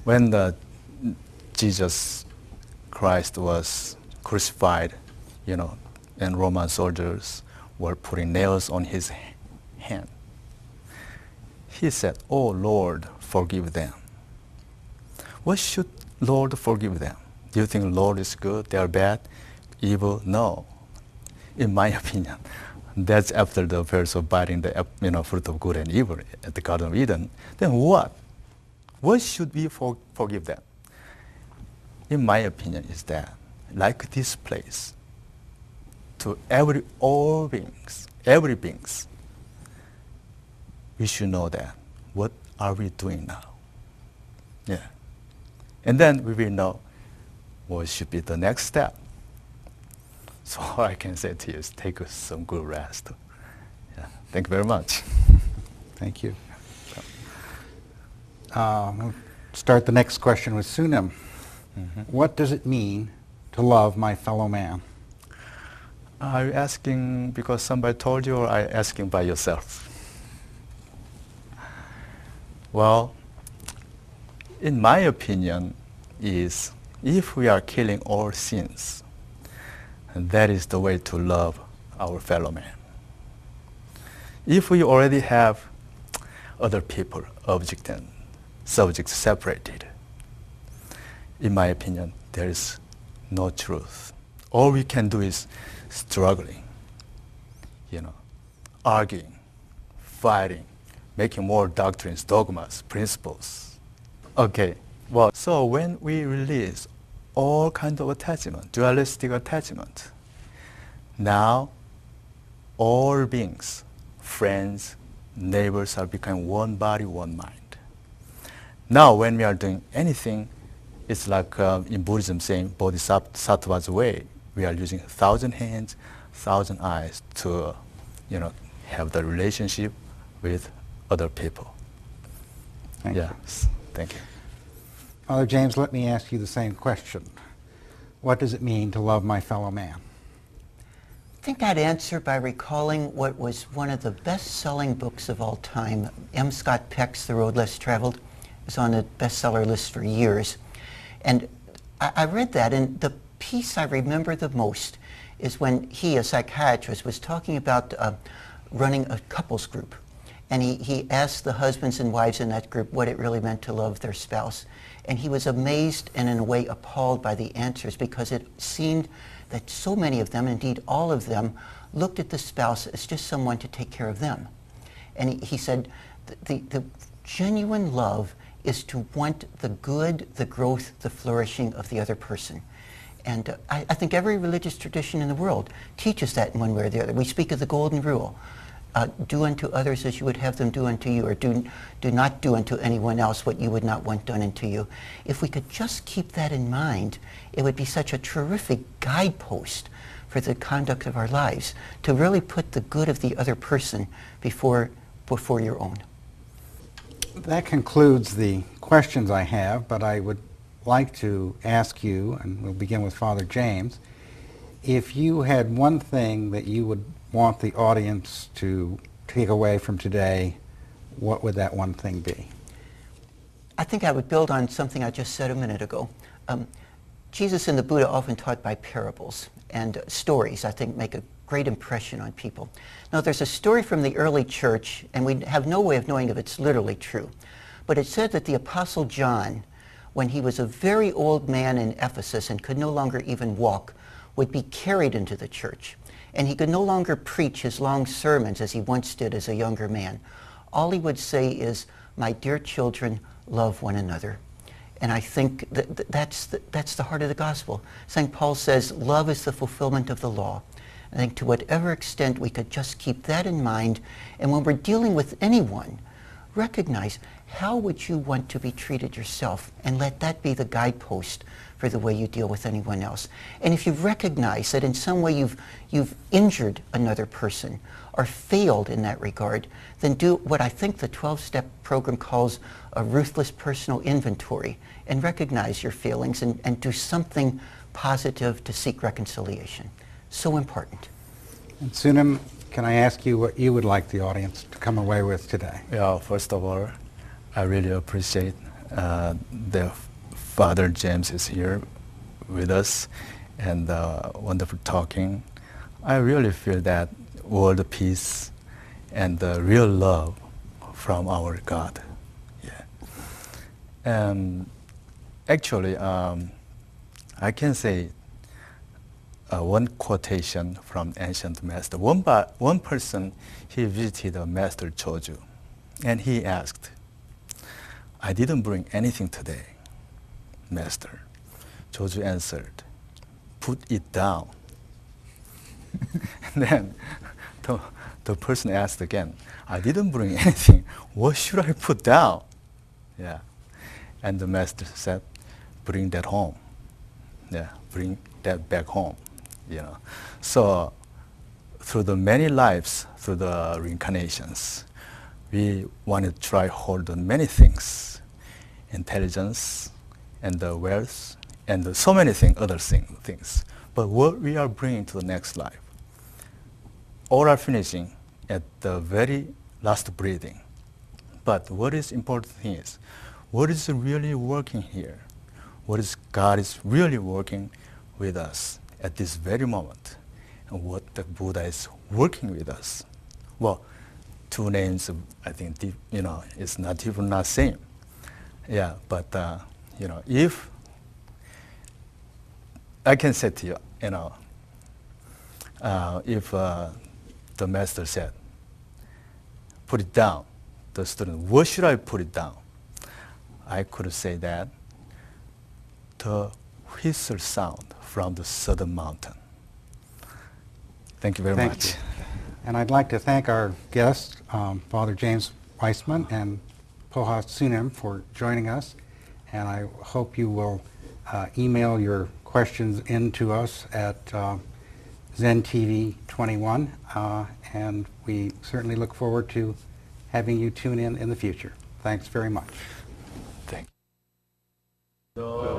when Jesus Christ was crucified, and Roman soldiers were putting nails on his hand, he said, "Oh Lord, forgive them." What should Lord forgive them? Do you think Lord is good, they are bad, evil? No. In my opinion, that's after the verse of biting the fruit of good and evil at the Garden of Eden. Then what? What should we forgive them? In my opinion, is that like this place, to every beings, we should know that what are we doing now? Yeah. And then we will know what should be the next step. So all I can say to you is take some good rest. Yeah. Thank you very much. Thank you. We'll start the next question with Sunim. What does it mean to love my fellow man? Are you asking because somebody told you, or are you asking by yourself? Well, in my opinion, is if we are killing all sins, that is the way to love our fellow man. If we already have other people, object and subject separated, in my opinion, there is no truth. All we can do is struggling, arguing, fighting, making more doctrines, dogmas, principles. Okay, well, so when we release all kinds of attachment, dualistic attachment, now all beings, friends, neighbors are becoming one body, one mind. Now when we are doing anything, it's like in Buddhism saying Bodhisattva's way. We are using 1,000 hands, 1,000 eyes to, have the relationship with other people. Thank you. Thank you. Father James, let me ask you the same question. What does it mean to love my fellow man? I think I'd answer by recalling what was one of the best-selling books of all time. M. Scott Peck's The Road Less Traveled. It was on the bestseller list for years. And I read that, and the piece I remember the most is when he, a psychiatrist, was talking about running a couples group. And he asked the husbands and wives in that group what it really meant to love their spouse. And he was amazed and in a way appalled by the answers, because it seemed that so many of them, indeed all of them, looked at the spouse as just someone to take care of them. And he said the genuine love is to want the good, the growth, the flourishing of the other person. And I think every religious tradition in the world teaches that in one way or the other. We speak of the golden rule. Do unto others as you would have them do unto you, or do not do unto anyone else what you would not want done unto you. If we could just keep that in mind, it would be such a terrific guidepost for the conduct of our lives, to really put the good of the other person before your own. That concludes the questions I have, but I would like to ask you, and we'll begin with Father James, if you had one thing that you would want the audience to take away from today, what would that one thing be? I think I would build on something I just said a minute ago. Jesus and the Buddha often taught by parables, and stories, I think, make a great impression on people. Now, there's a story from the early church, and we have no way of knowing if it's literally true, but it said that the Apostle John, when he was a very old man in Ephesus and could no longer even walk, would be carried into the church. And he could no longer preach his long sermons as he once did as a younger man. All he would say is, "My dear children, love one another." And I think that's the heart of the gospel. St. Paul says, love is the fulfillment of the law. I think to whatever extent we could just keep that in mind, and when we're dealing with anyone, recognize how would you want to be treated yourself, and let that be the guidepost for the way you deal with anyone else. And if you recognize that in some way you've injured another person or failed in that regard, then do what I think the 12-step program calls a ruthless personal inventory, and recognize your failings and do something positive to seek reconciliation. So important. And Sunim, can I ask you what you would like the audience to come away with today? Yeah, first of all, I really appreciate the Father James is here with us, and wonderful talking. I really feel that world peace and the real love from our God. Yeah. Actually, I can say one quotation from ancient master. One person, he visited a master Choju, and he asked, "I didn't bring anything today, master." Choju answered, "Put it down." And then the person asked again, "I didn't bring anything. What should I put down?" Yeah. And the master said, "Bring that home." Yeah, bring that back home. You know. So through the many lives, through the reincarnations, we want to try hold on many things, intelligence and the wealth and so many other things. But what we are bringing to the next life, all are finishing at the very last breathing. But what is important thing is, what is really working here? What is God is really working with us at this very moment, and what the Buddha is working with us. Well, two names, I think, it's not even not same. Yeah, but if I can say to you, if the master said, "Put it down," the student, "What should I put it down?" I could say that the whistle sound from the southern mountain. Thank you very much. You. And I'd like to thank our guests, Father James Wiseman and Pohwa Sunim, for joining us. And I hope you will email your questions in to us at ZenTV21. And we certainly look forward to having you tune in the future. Thanks very much. Thank you.